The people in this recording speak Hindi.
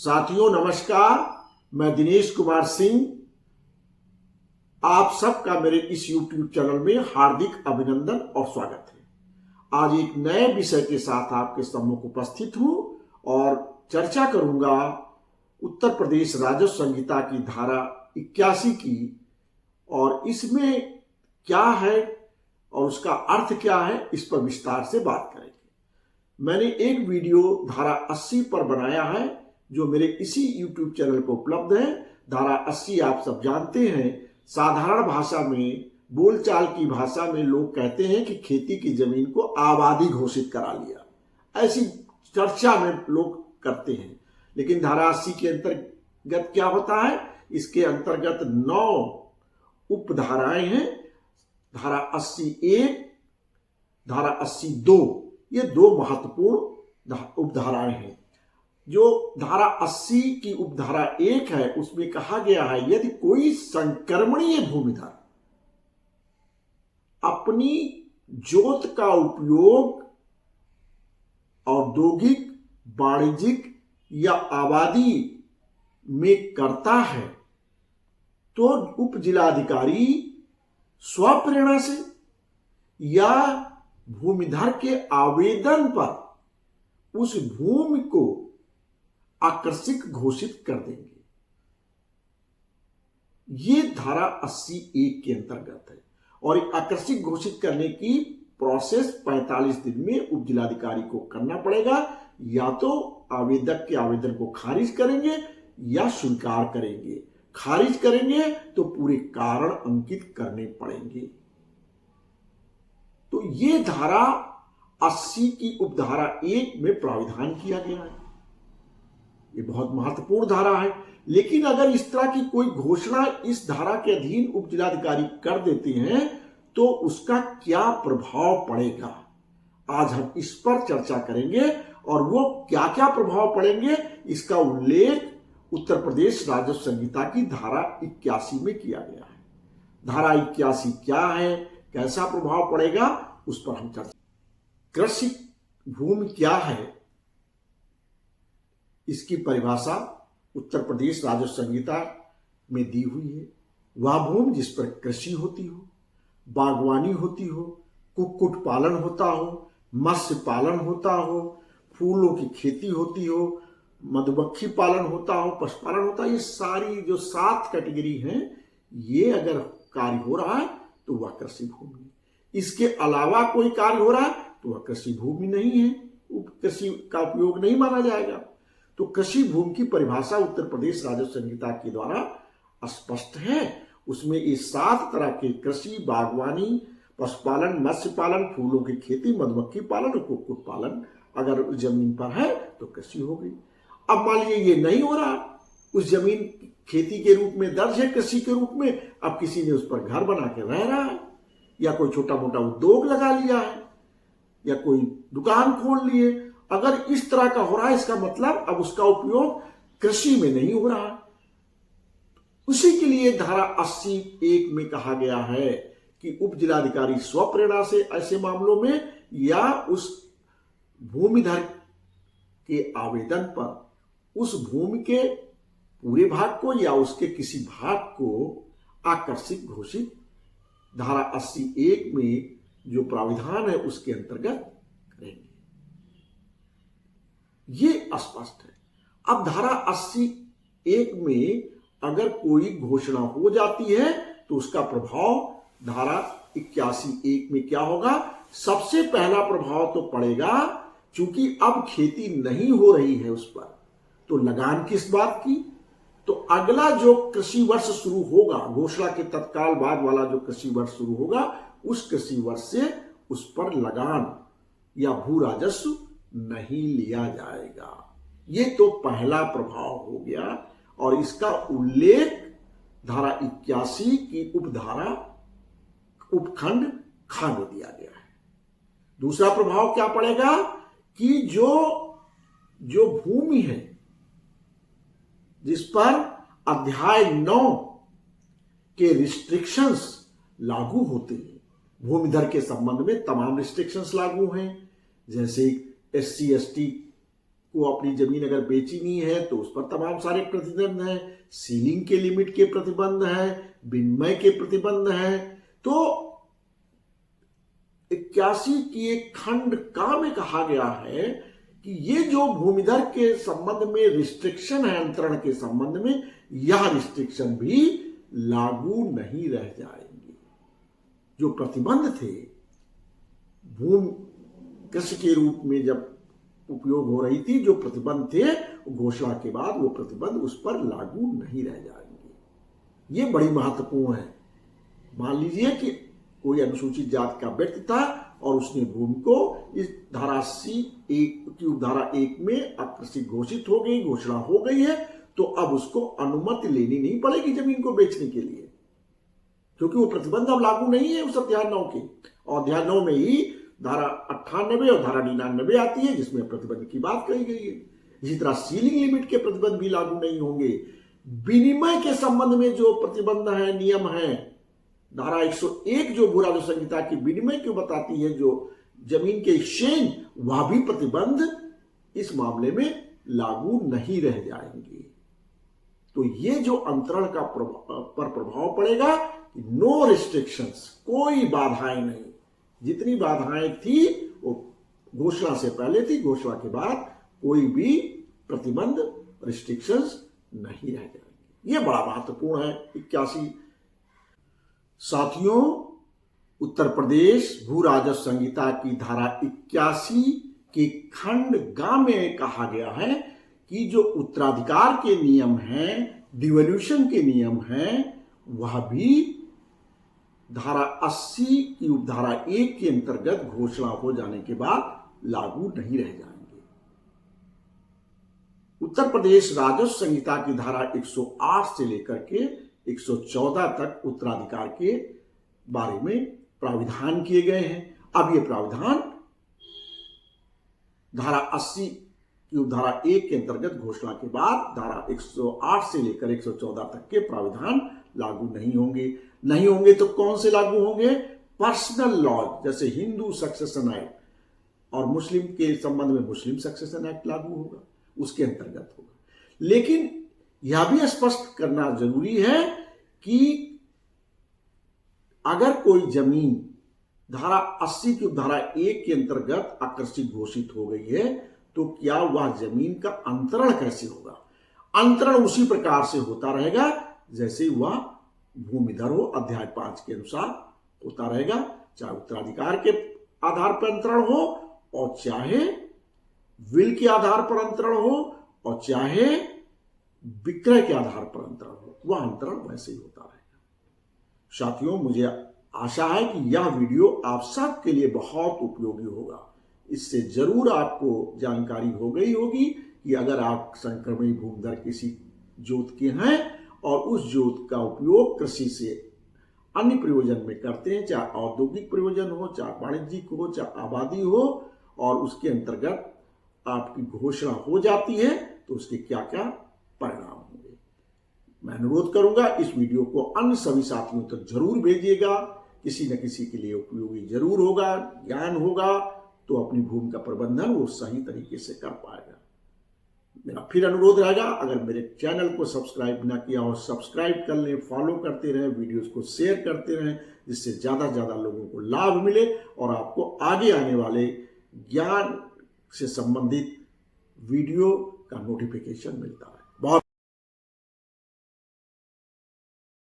साथियों नमस्कार, मैं दिनेश कुमार सिंह आप सबका मेरे इस YouTube चैनल में हार्दिक अभिनंदन और स्वागत है। आज एक नए विषय के साथ आपके सम्मुख उपस्थित हूं और चर्चा करूंगा उत्तर प्रदेश राजस्व संहिता की धारा 81 की, और इसमें क्या है और उसका अर्थ क्या है, इस पर विस्तार से बात करेंगे। मैंने एक वीडियो धारा 80 पर बनाया है जो मेरे इसी YouTube चैनल पर उपलब्ध है। धारा 80 आप सब जानते हैं, साधारण भाषा में, बोलचाल की भाषा में लोग कहते हैं कि खेती की जमीन को आबादी घोषित करा लिया, ऐसी चर्चा में लोग करते हैं। लेकिन धारा 80 के अंतर्गत क्या होता है? इसके अंतर्गत 9 उपधाराएं हैं। धारा 81, धारा 82, ये 2 महत्वपूर्ण उपधाराएं हैं। जो धारा 80 की उपधारा 1 है, उसमें कहा गया है यदि कोई संक्रमणीय भूमिधर अपनी जोत का उपयोग औद्योगिक, वाणिज्यिक या आबादी में करता है तो उप जिलाधिकारी स्वप्रेरणा से या भूमिधर के आवेदन पर उस भूमि को आकर्षित घोषित कर देंगे। ये धारा 80(1) के अंतर्गत है और आकर्षित घोषित करने की प्रोसेस 45 दिन में उप जिलाधिकारी को करना पड़ेगा। या तो आवेदक के आवेदन को खारिज करेंगे या स्वीकार करेंगे। खारिज करेंगे तो पूरे कारण अंकित करने पड़ेंगे। तो ये धारा 80 की उपधारा 1 में प्राविधान किया गया है। ये बहुत महत्वपूर्ण धारा है। लेकिन अगर इस तरह की कोई घोषणा इस धारा के अधीन उप जिलाधिकारी कर देते हैं तो उसका क्या प्रभाव पड़ेगा, आज हम इस पर चर्चा करेंगे। और वो क्या क्या प्रभाव पड़ेंगे, इसका उल्लेख उत्तर प्रदेश राजस्व संहिता की धारा 81 में किया गया है। धारा 81 क्या है, कैसा प्रभाव पड़ेगा, उस पर हम चर्चा। कृषि भूमि क्या है, इसकी परिभाषा उत्तर प्रदेश राजस्व संहिता में दी हुई है। वह भूमि जिस पर कृषि होती हो, बागवानी होती हो, कुक्कुट पालन होता हो, मत्स्य पालन होता हो, फूलों की खेती होती हो, मधुमक्खी पालन होता हो, पशुपालन होता है। ये सारी जो 7 कैटेगरी हैं, ये अगर कार्य हो रहा है तो वह कृषि भूमि है। इसके अलावा कोई कार्य हो रहा है तो वह कृषि भूमि नहीं है, कृषि का उपयोग नहीं माना जाएगा। तो कृषि भूमि की परिभाषा उत्तर प्रदेश राजस्व संहिता के द्वारा स्पष्ट है। उसमें ये 7 तरह के कृषि, बागवानी, पशुपालन, मत्स्य पालन, फूलों की खेती, मधुमक्खी पालन और कुक्कुट पालन अगर उस जमीन पर है तो कृषि हो गई। अब मान लीजिए ये नहीं हो रहा, उस जमीन खेती के रूप में दर्ज है, कृषि के रूप में, अब किसी ने उस पर घर बना के रह रहा है या कोई छोटा मोटा उद्योग लगा लिया है या कोई दुकान खोल लिए। अगर इस तरह का हो रहा है, इसका मतलब अब उसका उपयोग कृषि में नहीं हो रहा है। उसी के लिए धारा 80(1) में कहा गया है कि उप जिलाधिकारी स्वप्रेरणा से ऐसे मामलों में या उस भूमिधर के आवेदन पर उस भूमि के पूरे भाग को या उसके किसी भाग को आकर्षित घोषित धारा 80(1) में जो प्राविधान है उसके अंतर्गत करेंगे। ये स्पष्ट है। अब धारा 80(1) में अगर कोई घोषणा हो जाती है तो उसका प्रभाव धारा 81(1) में क्या होगा? सबसे पहला प्रभाव तो पड़ेगा, चूंकि अब खेती नहीं हो रही है उस पर, तो लगान किस बात की? तो अगला जो कृषि वर्ष शुरू होगा, घोषणा के तत्काल बाद वाला जो कृषि वर्ष शुरू होगा, उस कृषि वर्ष से उस पर लगान या भू राजस्व नहीं लिया जाएगा। ये तो पहला प्रभाव हो गया और इसका उल्लेख धारा 81 की उपधारा उपखंड ख में दिया गया है। दूसरा प्रभाव क्या पड़ेगा कि जो भूमि है जिस पर अध्याय 9 के रिस्ट्रिक्शंस लागू होते हैं, भूमिधर के संबंध में तमाम रिस्ट्रिक्शंस लागू हैं। जैसे SC ST को अपनी जमीन अगर बेचनी है तो उस पर तमाम सारे प्रतिबंध हैं, सीलिंग के लिमिट के प्रतिबंध हैं, विनिमय के प्रतिबंध हैं। तो 81 की एक खंड का में कहा गया है कि ये जो भूमिधर के संबंध में रिस्ट्रिक्शन है, अंतरण के संबंध में, यह रिस्ट्रिक्शन भी लागू नहीं रह जाएंगे। जो प्रतिबंध थे भूमि कृषि के रूप में जब उपयोग हो रही थी, जो प्रतिबंध थे घोषणा के बाद वो प्रतिबंध उस पर लागू नहीं रह जाएंगे। ये बड़ी महत्वपूर्ण है। मान लीजिए कि कोई अनुसूचित जाति का व्यक्ति था और उसने भूमि को इस धारा C की उपधारा 1 में अकृषि घोषित हो गई, घोषणा हो गई है, तो अब उसको अनुमति लेनी नहीं पड़ेगी जमीन को बेचने के लिए, क्योंकि वो प्रतिबंध अब लागू नहीं है उस अध्याय 9 के। और अध्याय 9 में ही धारा 98 और धारा 99 आती है जिसमें प्रतिबंध की बात कही गई है। इसी तरह सीलिंग लिमिट के प्रतिबंध भी लागू नहीं होंगे। विनिमय के संबंध में जो प्रतिबंध है, नियम है, धारा 101 जो भू राजस्व संहिता की विनिमय को बताती है, जो जमीन के एक्सचेंज, वह भी प्रतिबंध इस मामले में लागू नहीं रह जाएंगे। तो ये जो अंतरण का पर प्रभाव पड़ेगा, नो रिस्ट्रिक्शंस, कोई बाधाएं नहीं। जितनी बाधाएं थी वो घोषणा से पहले थी, घोषणा के बाद कोई भी प्रतिबंध, रिस्ट्रिक्शंस नहीं रह जाएंगे। ये बड़ा महत्वपूर्ण है। 81 साथियों, उत्तर प्रदेश भू राजस्व संहिता की धारा 81 के खंड ग में कहा गया है कि जो उत्तराधिकार के नियम हैं, डिवोल्यूशन के नियम हैं, वह भी धारा 80 की उपधारा 1 के अंतर्गत घोषणा हो जाने के बाद लागू नहीं रह जाएंगे। उत्तर प्रदेश राजस्व संहिता की धारा 108 से लेकर के 114 तक उत्तराधिकार के बारे में प्राविधान किए गए हैं। अब ये प्राविधान धारा 80 की उपधारा 1 के अंतर्गत घोषणा के बाद धारा 108 से लेकर 114 तक के प्राविधान लागू नहीं होंगे। नहीं होंगे तो कौन से लागू होंगे? पर्सनल लॉ, जैसे हिंदू सक्सेशन एक्ट और मुस्लिम के संबंध में मुस्लिम सक्सेशन एक्ट लागू होगा, उसके अंतर्गत होगा। लेकिन यह भी स्पष्ट करना जरूरी है कि अगर कोई जमीन धारा 80 की धारा 1 के अंतर्गत आकर्षित घोषित हो गई है, तो क्या वह जमीन का अंतरण कैसे होगा? अंतरण उसी प्रकार से होता रहेगा जैसे वह भूमिधर हो, अध्याय 5 के अनुसार होता रहेगा, चाहे उत्तराधिकार के आधार पर अंतरण हो और चाहे विल के आधार पर अंतरण हो और चाहे विक्रय के आधार पर अंतरण हो, वह अंतरण वैसे ही होता रहेगा। साथियों, मुझे आशा है कि यह वीडियो आप सब के लिए बहुत उपयोगी होगा। इससे जरूर आपको जानकारी हो गई होगी कि अगर आप संक्रमणी भूमिधर किसी जोत के हैं और उस जोत का उपयोग कृषि से अन्य प्रयोजन में करते हैं, चाहे औद्योगिक प्रयोजन हो, चाहे वाणिज्यिक हो, चाहे आबादी हो, और उसके अंतर्गत आपकी घोषणा हो जाती है, तो उसके क्या क्या परिणाम होंगे। मैं अनुरोध करूंगा इस वीडियो को अन्य सभी साथियों तक जरूर भेजिएगा। किसी न किसी के लिए उपयोगी जरूर होगा, ज्ञान होगा, तो अपनी भूमि का प्रबंधन वो सही तरीके से कर पाएगा। मेरा फिर अनुरोध रहेगा, अगर मेरे चैनल को सब्सक्राइब ना किया हो, सब्सक्राइब कर लें, फॉलो करते रहें, वीडियोस को शेयर करते रहें, जिससे ज़्यादा से ज़्यादा लोगों को लाभ मिले और आपको आगे आने वाले ज्ञान से संबंधित वीडियो का नोटिफिकेशन मिलता है।